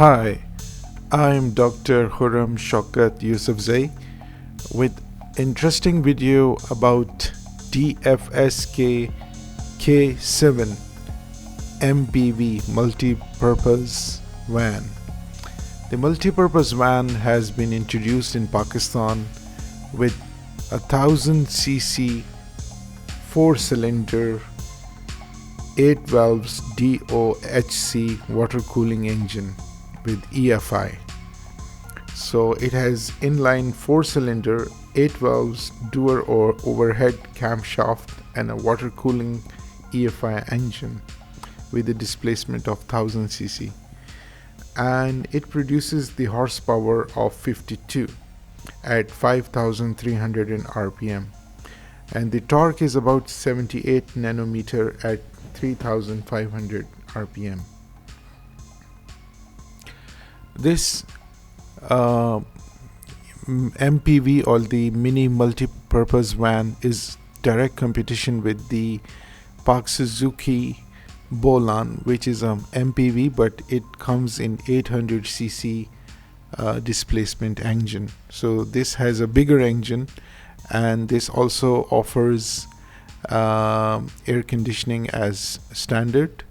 Hi, I'm Dr. Khurram Shaukat Yusufzai with interesting video about DFSK K7 MPV multi-purpose van. The multi-purpose van has been introduced in Pakistan with 1000cc 4-cylinder 8 valves DOHC water cooling engine with EFI. So it has inline 4-cylinder 8 valves dual or overhead camshaft and a water cooling EFI engine with a displacement of 1000cc, and it produces the horsepower of 52 at 5300 rpm, and the torque is about 78 nanometer at 3500 rpm. This MPV, or the mini multi-purpose van, is direct competition with the Pakhtunkhwa Bolan, which is a MPV, but it comes in 800cc displacement engine. So this has a bigger engine, and this also offers air conditioning as standard,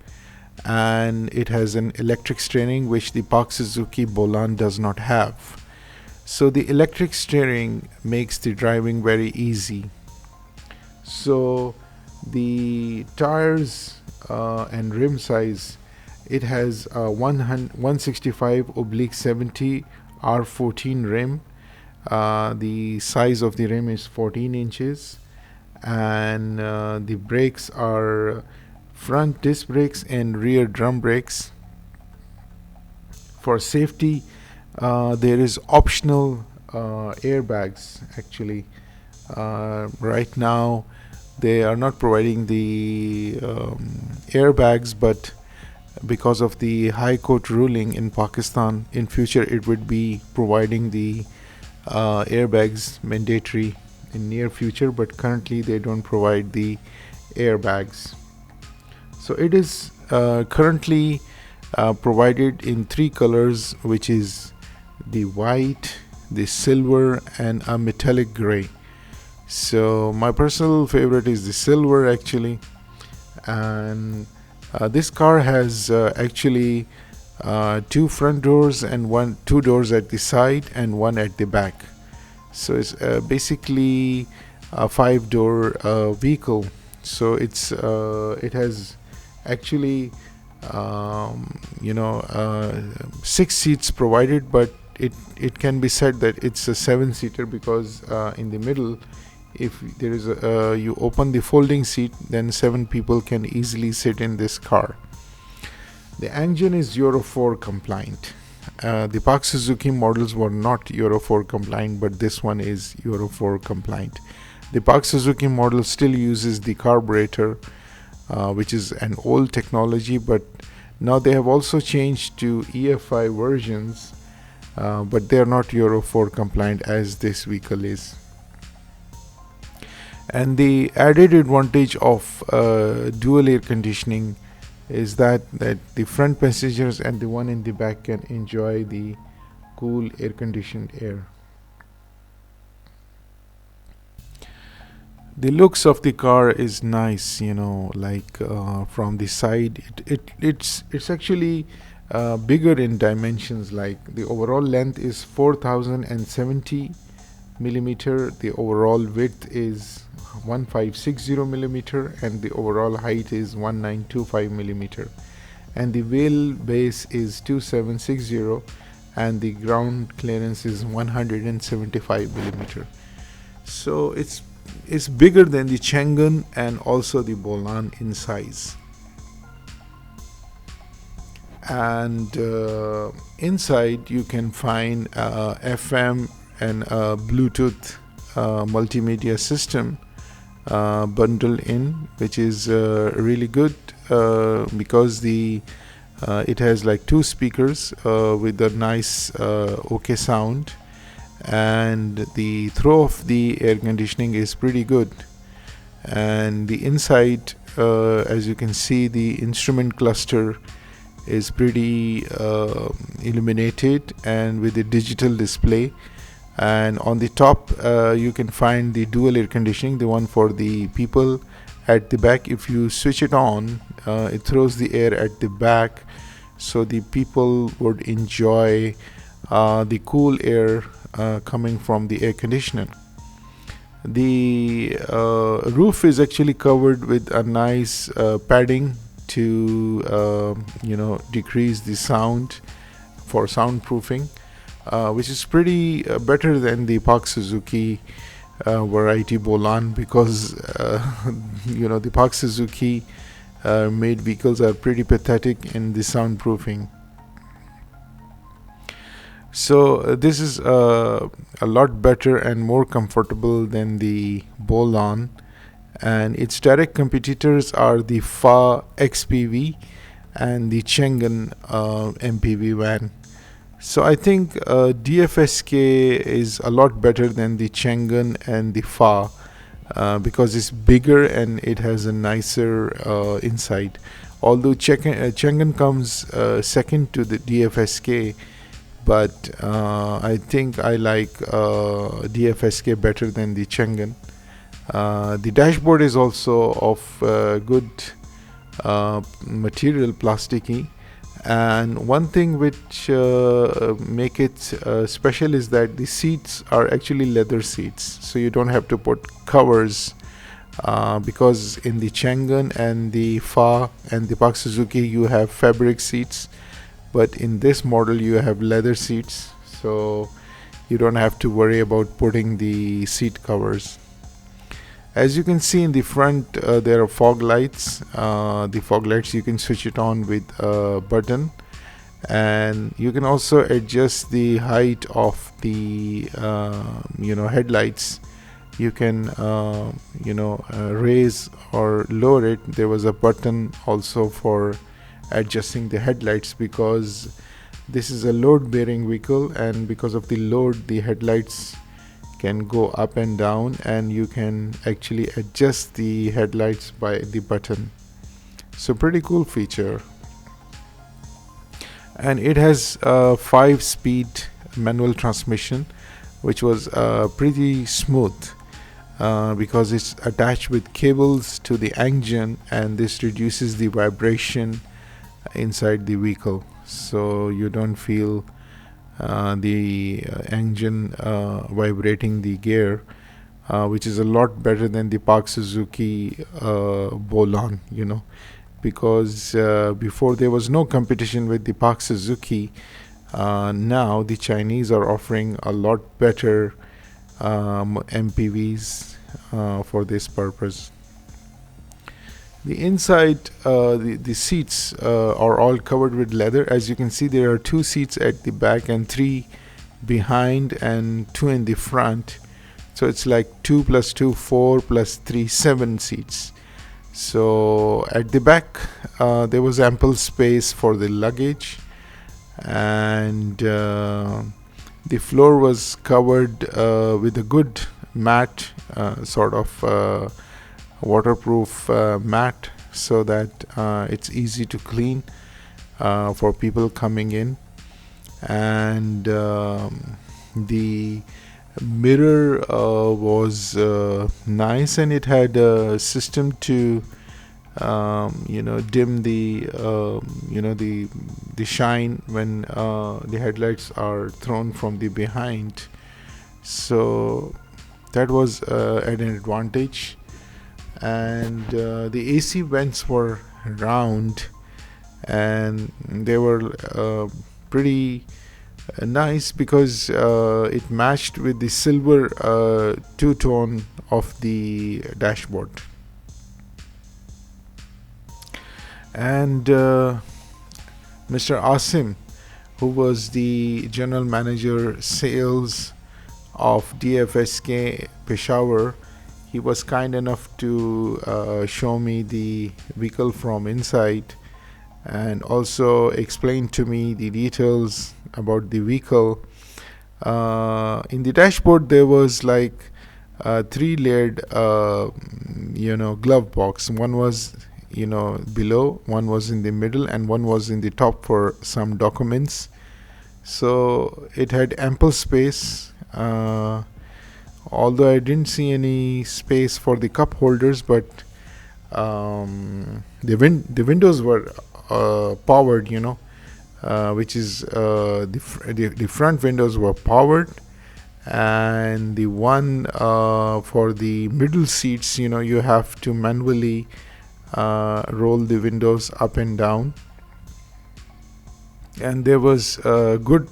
and it has an electric steering, which the Pakhtunkhwa Bolan does not have. So the electric steering makes the driving very easy. So the tires and rim size, it has a 165/70 R14 rim. The size of the rim is 14 inches, and the brakes are front disc brakes and rear drum brakes. For safety, there is optional airbags. Actually, right now they are not providing the airbags, but because of the High Court ruling in Pakistan, in future it would be providing the airbags mandatory in near future, but currently they don't provide the airbags. So it is currently provided in 3 colors, which is the white, the silver, and a metallic gray. So my personal favorite is the silver, actually. And this car has actually 2 front doors and 2 doors at the side and 1 at the back. So it's basically a 5-door vehicle. So it has actually 6 seats provided, but it can be said that it's a 7-seater, because in the middle, if there is you open the folding seat, then 7 people can easily sit in this car. The engine is Euro 4 compliant. The Pakhtunkhwa models were not Euro 4 compliant, but this one is Euro 4 compliant. The Pakhtunkhwa model still uses the carburetor, which is an old technology, but now they have also changed to EFI versions, but they are not Euro 4 compliant as this vehicle is. And the added advantage of dual air conditioning is that the front passengers and the one in the back can enjoy the cool air conditioned air. The looks of the car is nice, like from the side it's actually bigger in dimensions. Like the overall length is 4070 millimeter, the overall width is 1560 millimeter, and the overall height is 1925 millimeter, and the wheel base is 2760, and the ground clearance is 175 millimeter. So it's bigger than the Changan and also the Bolan in size. And inside you can find FM and Bluetooth multimedia system bundled in, which is really good, because it has like 2 speakers with a nice OK sound, and the throw of the air conditioning is pretty good. And the inside, as you can see, the instrument cluster is pretty illuminated and with a digital display. And on the top you can find the dual air conditioning, the one for the people at the back. If you switch it on, it throws the air at the back, so the people would enjoy the cool air coming from the air conditioner. The roof is actually covered with a nice padding to decrease the sound for soundproofing, which is pretty better than the Park Suzuki variety Bolan, because the Park Suzuki made vehicles are pretty pathetic in the soundproofing. So this is a lot better and more comfortable than the Bolan, and its direct competitors are the Fa XPV and the Chang'an MPV van. So I think DFSK is a lot better than the Chang'an and the Fa, because it's bigger and it has a nicer inside. Although Chang'an comes second to the DFSK, but I think I like DFSK better than the Chang'an. The dashboard is also of good material, plasticky. And one thing which make it special is that the seats are actually leather seats, so you don't have to put covers, because in the Chang'an and the Fa and the Park Suzuki you have fabric seats, but in this model you have leather seats, so you don't have to worry about putting the seat covers. As you can see in the front, there are fog lights. The fog lights, you can switch it on with a button, and you can also adjust the height of the headlights. You can raise or lower it. There was a button also for adjusting the headlights, because this is a load bearing vehicle, and because of the load the headlights can go up and down, and you can actually adjust the headlights by the button. So pretty cool feature. And it has a 5-speed manual transmission, which was pretty smooth, because it's attached with cables to the engine, and this reduces the vibration inside the vehicle, so you don't feel the engine vibrating the gear, which is a lot better than the Park Suzuki Bolan, because before there was no competition with the Park Suzuki. Now the Chinese are offering a lot better MPVs for this purpose. The inside, the seats are all covered with leather. As you can see, there are 2 seats at the back and 3 behind and 2 in the front. So it's like 2 plus 2, 4 plus 3, 7 seats. So at the back, there was ample space for the luggage, and the floor was covered with a good mat, sort of waterproof mat, so that it's easy to clean for people coming in. And the mirror was nice, and it had a system to dim the shine when the headlights are thrown from the behind. So that was an advantage. And the AC vents were round, and they were pretty nice, because it matched with the silver two-tone of the dashboard. And Mr. Asim, who was the general manager sales of DFSK Peshawar, he was kind enough to show me the vehicle from inside, and also explain to me the details about the vehicle. In the dashboard there was like 3 layered glove box. One was below, one was in the middle, and one was in the top for some documents. So it had ample space, although I didn't see any space for the cup holders, but the windows were powered, which is the front windows were powered, and the one for the middle seats, you have to manually roll the windows up and down. And there was good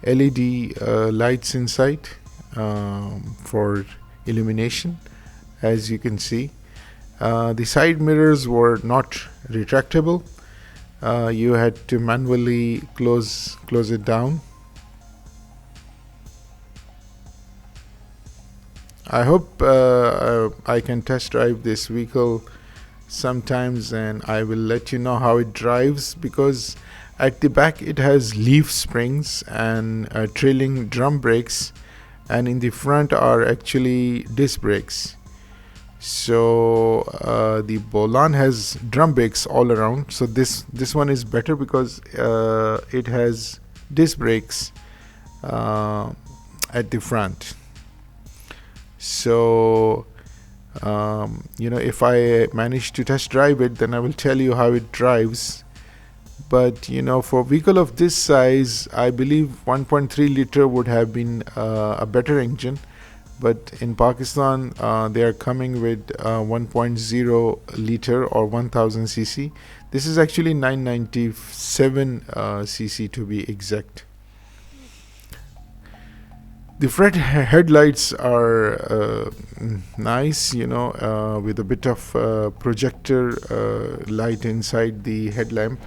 LED lights inside for illumination, as you can see. The side mirrors were not retractable. You had to manually close it down. I hope I can test drive this vehicle sometimes, and I will let you know how it drives, because at the back it has leaf springs and trailing drum brakes, and in the front are actually disc brakes. So the Bolan has drum brakes all around. So this one is better because it has disc brakes at the front. So if I manage to test drive it, then I will tell you how it drives. But for a vehicle of this size, I believe 1.3 liter would have been a better engine. But in Pakistan, they are coming with 1.0 liter or 1000 cc. This is actually 997 cc to be exact. The front headlights are nice, with a bit of projector light inside the headlamp.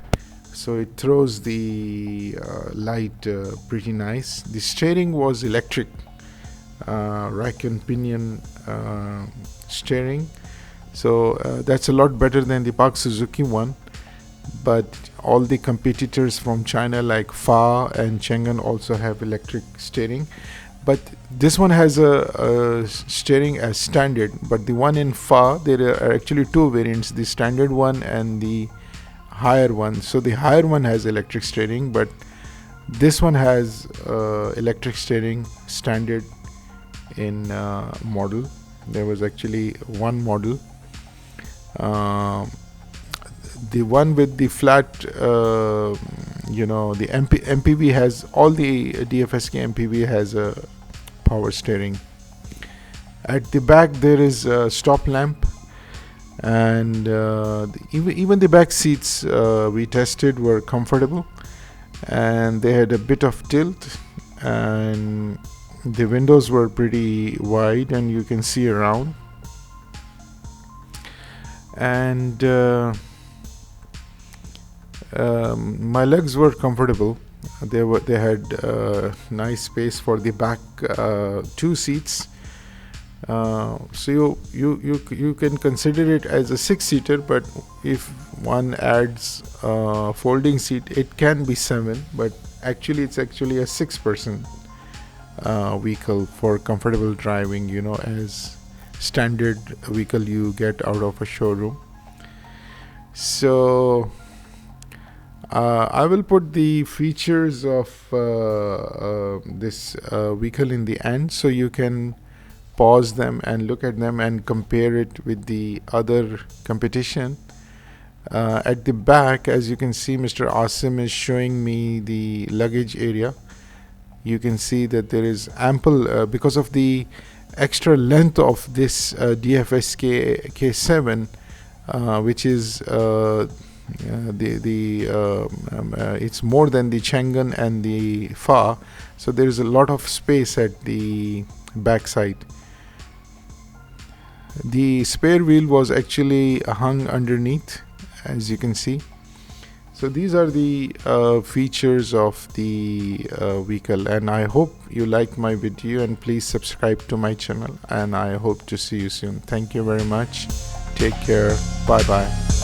So it throws the light pretty nice. The steering was electric, rack and pinion steering. So that's a lot better than the Park Suzuki one. But all the competitors from China like Fa and Chang'an also have electric steering. But this one has a steering as standard. But the one in Fa, there are actually two variants, the standard one and the higher one. So the higher one has electric steering, but this one has electric steering standard in model. There was actually one model. The one with the flat, the MPV has, all the DFSK MPV has a power steering. At the back there is a stop lamp, and even the back seats we tested were comfortable, and they had a bit of tilt, and the windows were pretty wide and you can see around. And my legs were comfortable. They had nice space for the back two seats. So you can consider it as a 6-seater, but if one adds folding seat, it can be 7. But actually, it's actually a 6-person vehicle for comfortable driving. As standard vehicle you get out of a showroom. So I will put the features of this vehicle in the end, so you can pause them and look at them and compare it with the other competition. At the back, as you can see, Mr. Asim is showing me the luggage area. You can see that there is ample, because of the extra length of this DFSK K7, which is it's more than the Chang'an and the Fa, so there is a lot of space at the back side. The spare wheel was actually hung underneath, as you can see. So these are the features of the vehicle, and I hope you liked my video, and please subscribe to my channel, and I hope to see you soon. Thank you very much. Take care. Bye bye.